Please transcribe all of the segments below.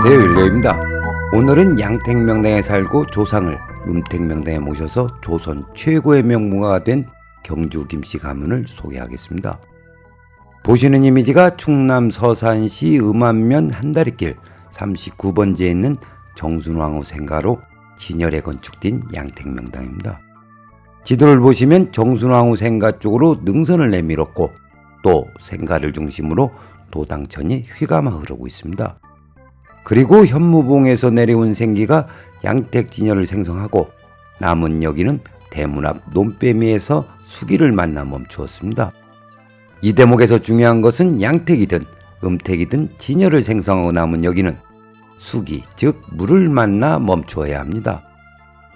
안녕하세요, 율리입니다. 오늘은 양택명당에 살고 조상을 음택명당에 모셔서 조선 최고의 명문가가 된 경주 김씨 가문을 소개하겠습니다. 보시는 이미지가 충남 서산시 음암면 한다리길 39번지에 있는 정순왕후 생가로 진열에 건축된 양택명당입니다. 지도를 보시면 정순왕후 생가 쪽으로 능선을 내밀었고 또 생가를 중심으로 도당천이 휘감아 흐르고 있습니다. 그리고 현무봉에서 내려온 생기가 양택진열을 생성하고 남은 여기는 대문 앞 논빼미에서 수기를 만나 멈추었습니다. 이 대목에서 중요한 것은 양택이든 음택이든 진열을 생성하고 남은 여기는 수기, 즉 물을 만나 멈추어야 합니다.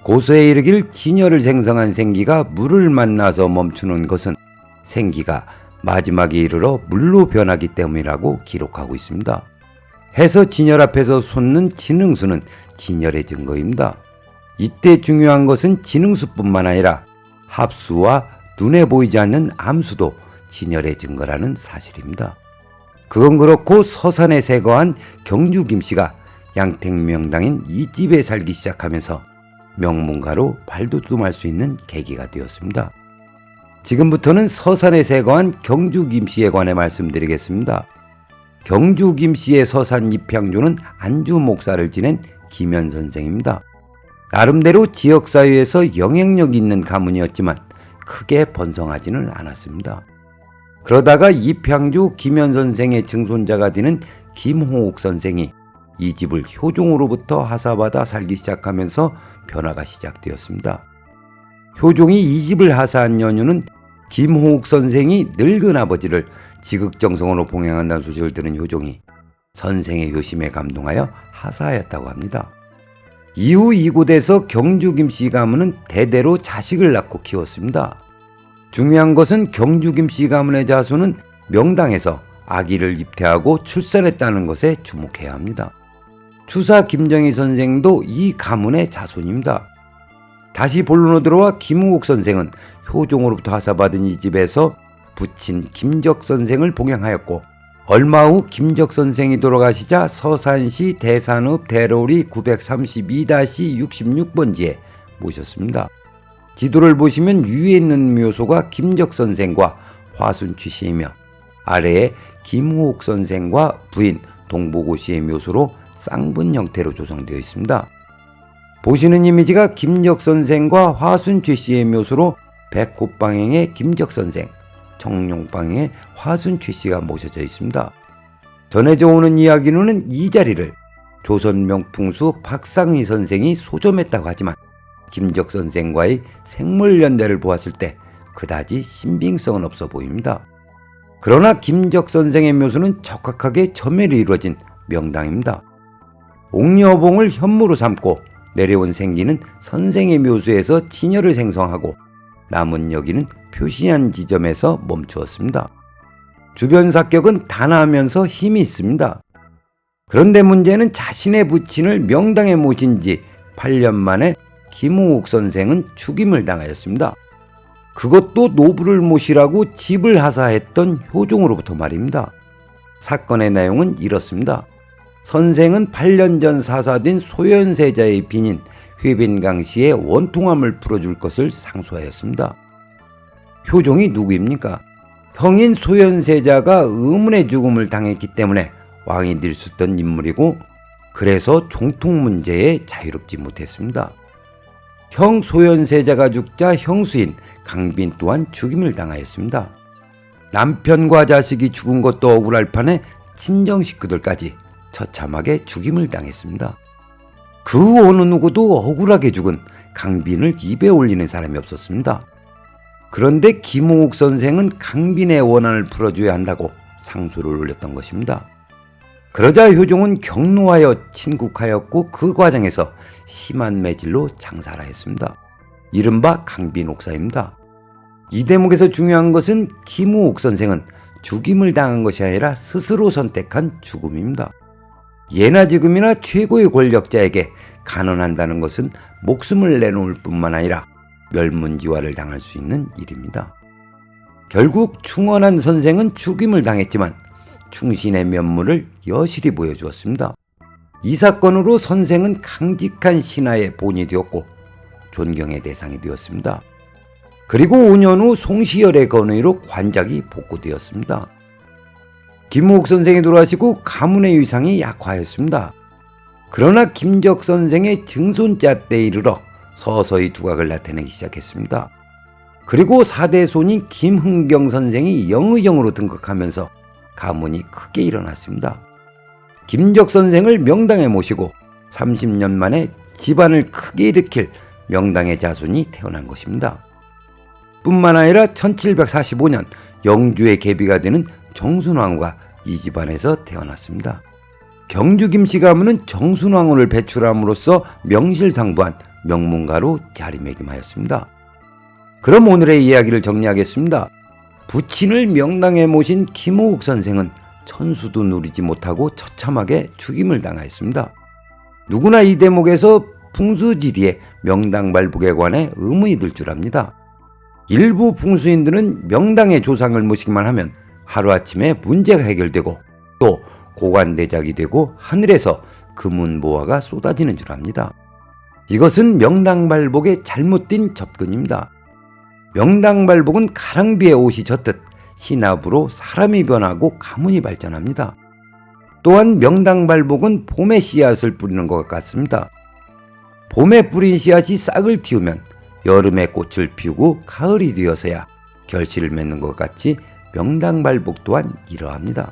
고서에 이르기를 진열을 생성한 생기가 물을 만나서 멈추는 것은 생기가 마지막에 이르러 물로 변하기 때문이라고 기록하고 있습니다. 해서 진열 앞에서 솟는 진흥수는 진열의 증거입니다. 이때 중요한 것은 진흥수뿐만 아니라 합수와 눈에 보이지 않는 암수도 진열의 증거라는 사실입니다. 그건 그렇고 서산에 세거한 경주 김씨가 양택명당인 이 집에 살기 시작하면서 명문가로 발돋움할 수 있는 계기가 되었습니다. 지금부터는 서산에 세거한 경주 김씨에 관해 말씀드리겠습니다. 경주 김씨의 서산 입향주는 안주 목사를 지낸 김현 선생입니다. 나름대로 지역사회에서 영향력 있는 가문이었지만 크게 번성하지는 않았습니다. 그러다가 입향주 김현 선생의 증손자가 되는 김홍옥 선생이 이 집을 효종으로부터 하사받아 살기 시작하면서 변화가 시작되었습니다. 효종이 이 집을 하사한 연유는 김홍옥 선생이 늙은 아버지를 지극정성으로 봉양한다는 소식을 들은 효종이 선생의 효심에 감동하여 하사하였다고 합니다. 이후 이곳에서 경주 김씨 가문은 대대로 자식을 낳고 키웠습니다. 중요한 것은 경주 김씨 가문의 자손은 명당에서 아기를 입퇴하고 출산했다는 것에 주목해야 합니다. 추사 김정희 선생도 이 가문의 자손입니다. 다시 본론으로 들어와 김홍옥 선생은 효종으로부터 하사받은 이 집에서 부친 김적 선생을 봉양하였고 얼마 후 김적 선생이 돌아가시자 서산시 대산읍 대로리 932-66번지에 모셨습니다. 지도를 보시면 위에 있는 묘소가 김적 선생과 화순취 씨이며 아래에 김홍옥 선생과 부인 동보고 씨의 묘소로 쌍분 형태로 조성되어 있습니다. 보시는 이미지가 김적 선생과 화순취 씨의 묘소로 백호방행의 김적 선생, 청룡방행의 화순취 씨가 모셔져 있습니다. 전해져 오는 이야기로는 이 자리를 조선 명풍수 박상희 선생이 소점했다고 하지만 김적 선생과의 생물연대를 보았을 때 그다지 신빙성은 없어 보입니다. 그러나 김적 선생의 묘소는 적확하게 점열이 이루어진 명당입니다. 옥녀봉을 현무로 삼고 내려온 생기는 선생의 묘소에서 진열을 생성하고 남은 여기는 표시한 지점에서 멈추었습니다. 주변 사격은 단아하면서 힘이 있습니다. 그런데 문제는 자신의 부친을 명당에 모신 지 8년 만에 김홍옥 선생은 죽임을 당하였습니다. 그것도 노부를 모시라고 집을 하사했던 효종으로부터 말입니다. 사건의 내용은 이렇습니다. 선생은 8년 전 사사된 소현세자의 빈인 회빈강 씨의 원통함을 풀어줄 것을 상소하였습니다. 효종이 누구입니까? 형인 소현세자가 의문의 죽음을 당했기 때문에 왕이 될 수 있던 인물이고 그래서 종통 문제에 자유롭지 못했습니다. 형 소현세자가 죽자 형수인 강빈 또한 죽임을 당하였습니다. 남편과 자식이 죽은 것도 억울할 판에 친정 식구들까지 처참하게 죽임을 당했습니다. 그 어느 누구도 억울하게 죽은 강빈을 입에 올리는 사람이 없었습니다. 그런데 김홍옥 선생은 강빈의 원한을 풀어줘야 한다고 상소를 올렸던 것입니다. 그러자 효종은 경노하여 친국하였고 그 과정에서 심한 매질로 장사를 했습니다. 이른바 강빈 옥사입니다. 이 대목에서 중요한 것은 김홍옥 선생은 죽임을 당한 것이 아니라 스스로 선택한 죽음입니다. 예나 지금이나 최고의 권력자에게 간언한다는 것은 목숨을 내놓을 뿐만 아니라 멸문지화를 당할 수 있는 일입니다. 결국 충원한 선생은 죽임을 당했지만 충신의 면모를 여실히 보여주었습니다. 이 사건으로 선생은 강직한 신하의 본이 되었고 존경의 대상이 되었습니다. 그리고 5년 후 송시열의 건의로 관작이 복구되었습니다. 김호욱 선생이 돌아가시고 가문의 위상이 약화했습니다. 그러나 김적 선생의 증손자 때에 이르러 서서히 두각을 나타내기 시작했습니다. 그리고 4대 손인 김흥경 선생이 영의정으로 등극하면서 가문이 크게 일어났습니다. 김적 선생을 명당에 모시고 30년 만에 집안을 크게 일으킬 명당의 자손이 태어난 것입니다. 뿐만 아니라 1745년 영주의 계비가 되는 정순왕후가 이 집안에서 태어났습니다. 경주 김씨 가문은 정순왕후를 배출함으로써 명실상부한 명문가로 자리매김하였습니다. 그럼 오늘의 이야기를 정리하겠습니다. 부친을 명당에 모신 김호욱 선생은 천수도 누리지 못하고 처참하게 죽임을 당하였습니다. 누구나 이 대목에서 풍수지리의 명당 발복에 관해 의문이 들 줄 압니다. 일부 풍수인들은 명당의 조상을 모시기만 하면 하루아침에 문제가 해결되고 또 고관대작이 되고 하늘에서 금운보화가 쏟아지는 줄 압니다. 이것은 명당발복의 잘못된 접근입니다. 명당발복은 가랑비에 옷이 젖듯 신압으로 사람이 변하고 가문이 발전합니다. 또한 명당발복은 봄에 씨앗을 뿌리는 것 같습니다. 봄에 뿌린 씨앗이 싹을 틔우면 여름에 꽃을 피우고 가을이 되어서야 결실을 맺는 것 같이 명당발복 또한 이러합니다.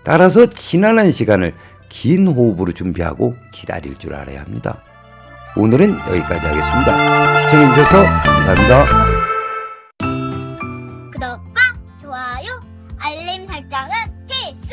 따라서 지난한 시간을 긴 호흡으로 준비하고 기다릴 줄 알아야 합니다. 오늘은 여기까지 하겠습니다. 시청해주셔서 감사합니다. 구독과 좋아요, 알림 설정은 필수!